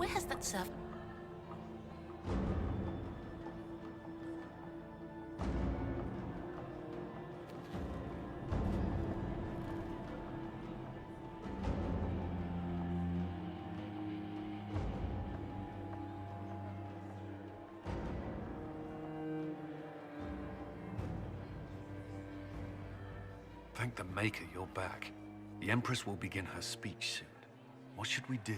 Where has that served? Thank the Maker you're back. The Empress will begin her speech soon. What should we do?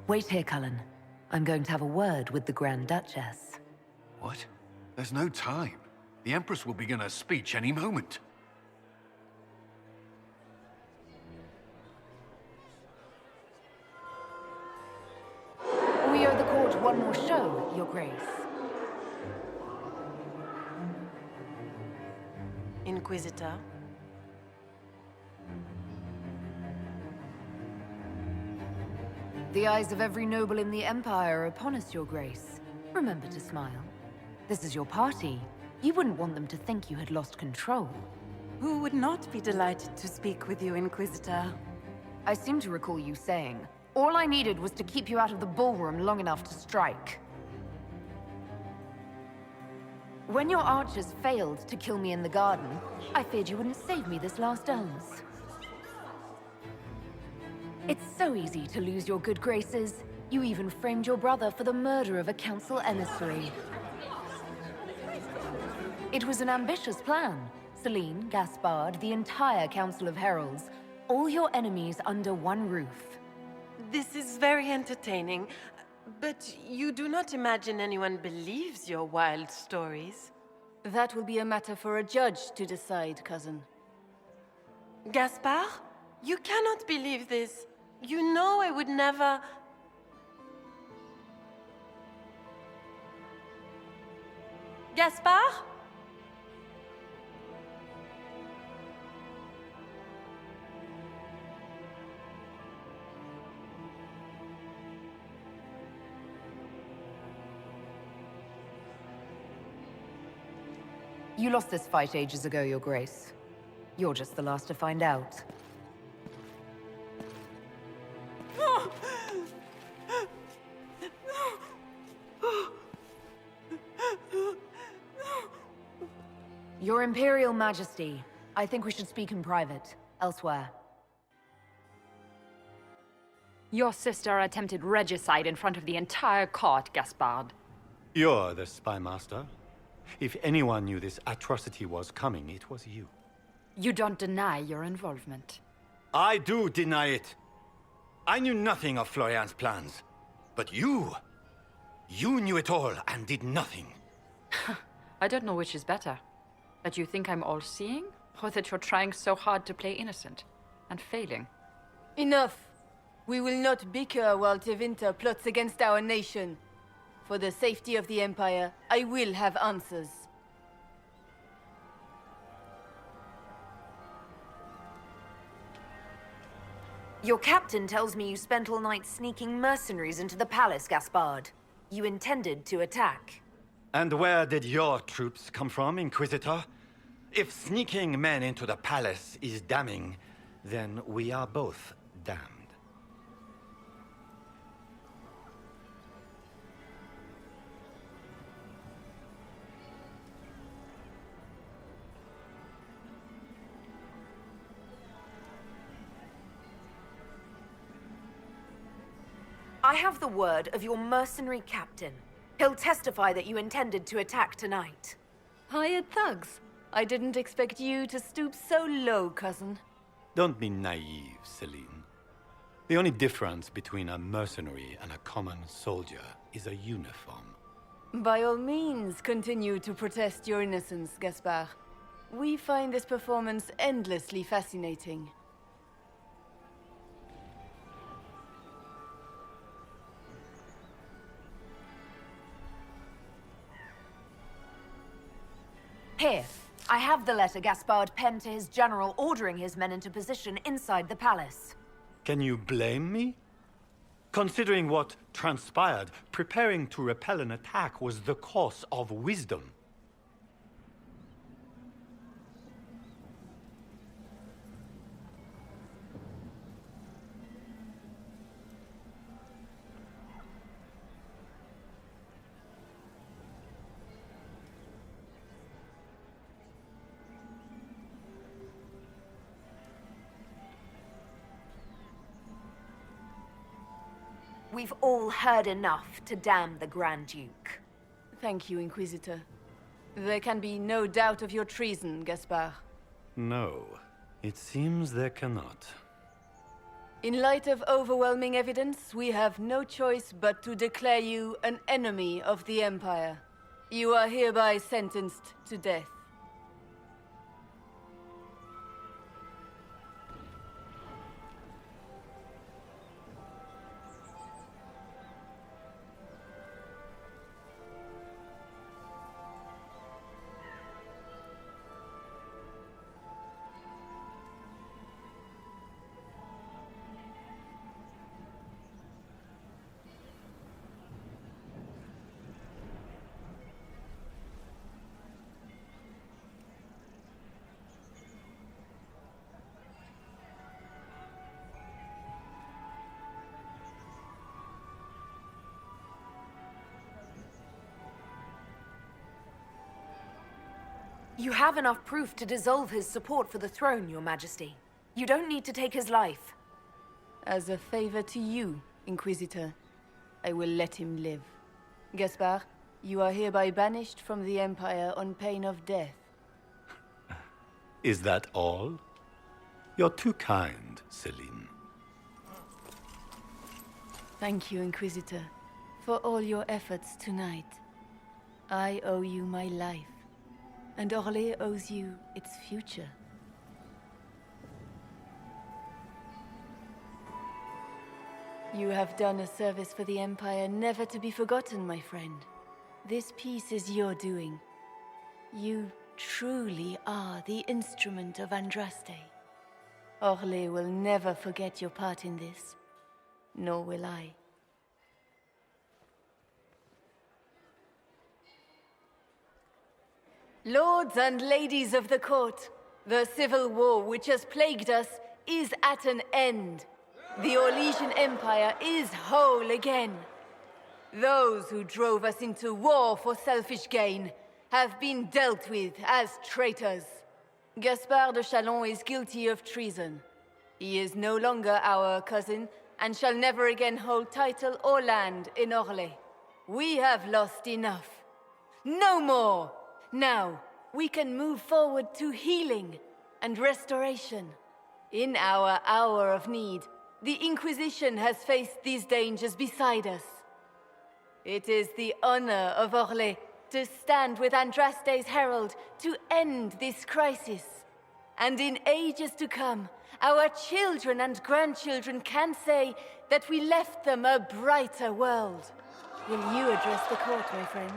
Wait here, Cullen. I'm going to have a word with the Grand Duchess. What? There's no time. The Empress will begin her speech any moment. We owe the court one more show, Your Grace. Inquisitor. The eyes of every noble in the Empire are upon us, Your Grace. Remember to smile. This is your party. You wouldn't want them to think you had lost control. Who would not be delighted to speak with you, Inquisitor? I seem to recall you saying, all I needed was to keep you out of the ballroom long enough to strike. When your archers failed to kill me in the garden, I feared you wouldn't save me this last dance. It's so easy to lose your good graces. You even framed your brother for the murder of a council emissary. It was an ambitious plan. Celine, Gaspard, the entire Council of Heralds, all your enemies under one roof. This is very entertaining, but you do not imagine anyone believes your wild stories? That will be a matter for a judge to decide, cousin. Gaspard? You cannot believe this. You know I would never... Gaspard? You lost this fight ages ago, Your Grace. You're just the last to find out. Your Imperial Majesty, I think we should speak in private, elsewhere. Your sister attempted regicide in front of the entire court, Gaspard. You're the spy master. If anyone knew this atrocity was coming, it was you. You don't deny your involvement. I do deny it. I knew nothing of Florian's plans. But you knew it all and did nothing. I don't know which is better. That you think I'm all-seeing, or that you're trying so hard to play innocent and failing. Enough! We will not bicker while Tevinter plots against our nation. For the safety of the Empire, I will have answers. Your captain tells me you spent all night sneaking mercenaries into the palace, Gaspard. You intended to attack. And where did your troops come from, Inquisitor? If sneaking men into the palace is damning, then we are both damned. I have the word of your mercenary captain. He'll testify that you intended to attack tonight. Hired thugs. I didn't expect you to stoop so low, cousin. Don't be naive, Celine. The only difference between a mercenary and a common soldier is a uniform. By all means, continue to protest your innocence, Gaspard. We find this performance endlessly fascinating. Here, I have the letter Gaspard penned to his general ordering his men into position inside the palace. Can you blame me? Considering what transpired, preparing to repel an attack was the course of wisdom. we've all heard enough to damn the Grand Duke. Thank you, Inquisitor. There can be no doubt of your treason, Gaspard. No, it seems there cannot. In light of overwhelming evidence, we have no choice but to declare you an enemy of the Empire. You are hereby sentenced to death. You have enough proof to dissolve his support for the throne, Your Majesty. You don't need to take his life. As a favor to you, Inquisitor, I will let him live. Gaspard, you are hereby banished from the Empire on pain of death. Is that all? You're too kind, Celine. Thank you, Inquisitor, for all your efforts tonight. I owe you my life, and Orlais owes you its future. You have done a service for the Empire never to be forgotten, my friend. This piece is your doing. You truly are the instrument of Andraste. Orlais will never forget your part in this, nor will I. Lords and ladies of the court, the civil war which has plagued us is at an end. The Orlesian Empire is whole again. Those who drove us into war for selfish gain have been dealt with as traitors. Gaspard de Chalon is guilty of treason. He is no longer our cousin and shall never again hold title or land in Orlais. We have lost enough. No more! Now, we can move forward to healing and restoration. In our hour of need, the Inquisition has faced these dangers beside us. It is the honor of Orlais to stand with Andraste's herald to end this crisis. And in ages to come, our children and grandchildren can say that we left them a brighter world. Will you address the court, my friend?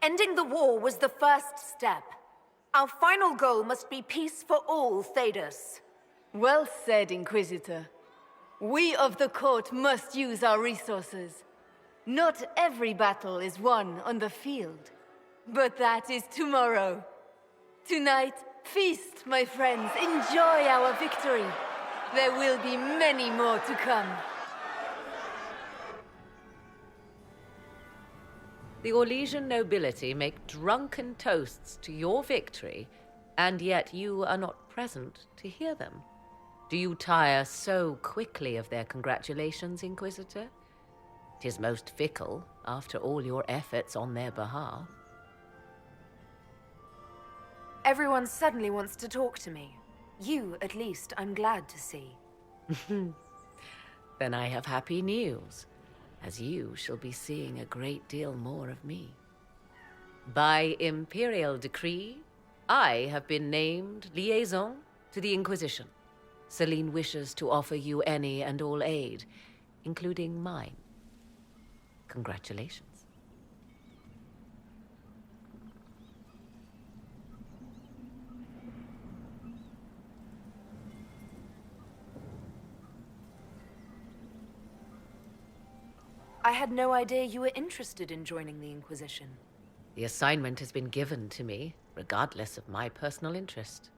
Ending the war was the first step. Our final goal must be peace for all Thedas. Well said, Inquisitor. We of the court must use our resources. Not every battle is won on the field, but that is tomorrow. Tonight, feast, my friends. Enjoy our victory. There will be many more to come. The Orlesian nobility make drunken toasts to your victory, and yet you are not present to hear them. Do you tire so quickly of their congratulations, Inquisitor? 'Tis most fickle, after all your efforts on their behalf. Everyone suddenly wants to talk to me. You, at least, I'm glad to see. Then I have happy news, as you shall be seeing a great deal more of me. By imperial decree, I have been named liaison to the Inquisition. Celine wishes to offer you any and all aid, including mine. Congratulations. I had no idea you were interested in joining the Inquisition. The assignment has been given to me, regardless of my personal interest.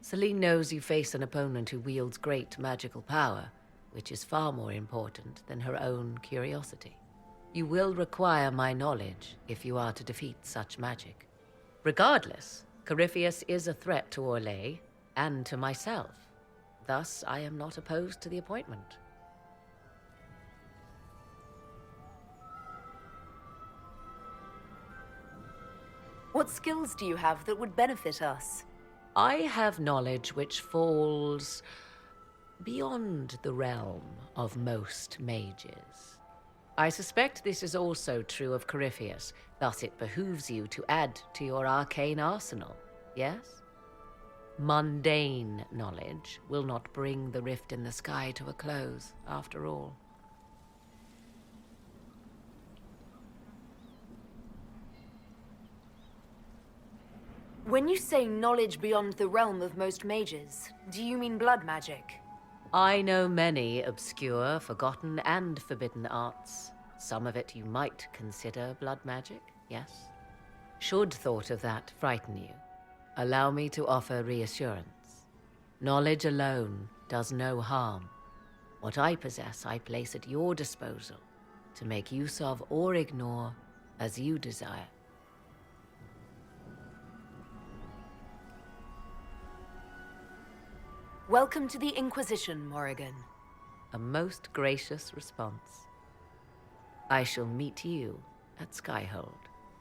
Celine knows you face an opponent who wields great magical power, which is far more important than her own curiosity. You will require my knowledge if you are to defeat such magic. Regardless, Corypheus is a threat to Orlais, and to myself. Thus, I am not opposed to the appointment. What skills do you have that would benefit us? I have knowledge which falls beyond the realm of most mages. I suspect this is also true of Corypheus, thus it behooves you to add to your arcane arsenal, yes? Mundane knowledge will not bring the rift in the sky to a close, after all. When you say knowledge beyond the realm of most mages, do you mean blood magic? I know many obscure, forgotten, and forbidden arts. Some of it you might consider blood magic, yes? Should thought of that frighten you, allow me to offer reassurance. Knowledge alone does no harm. What I possess, I place at your disposal to make use of or ignore as you desire. Welcome to the Inquisition, Morrigan. A most gracious response. I shall meet you at Skyhold.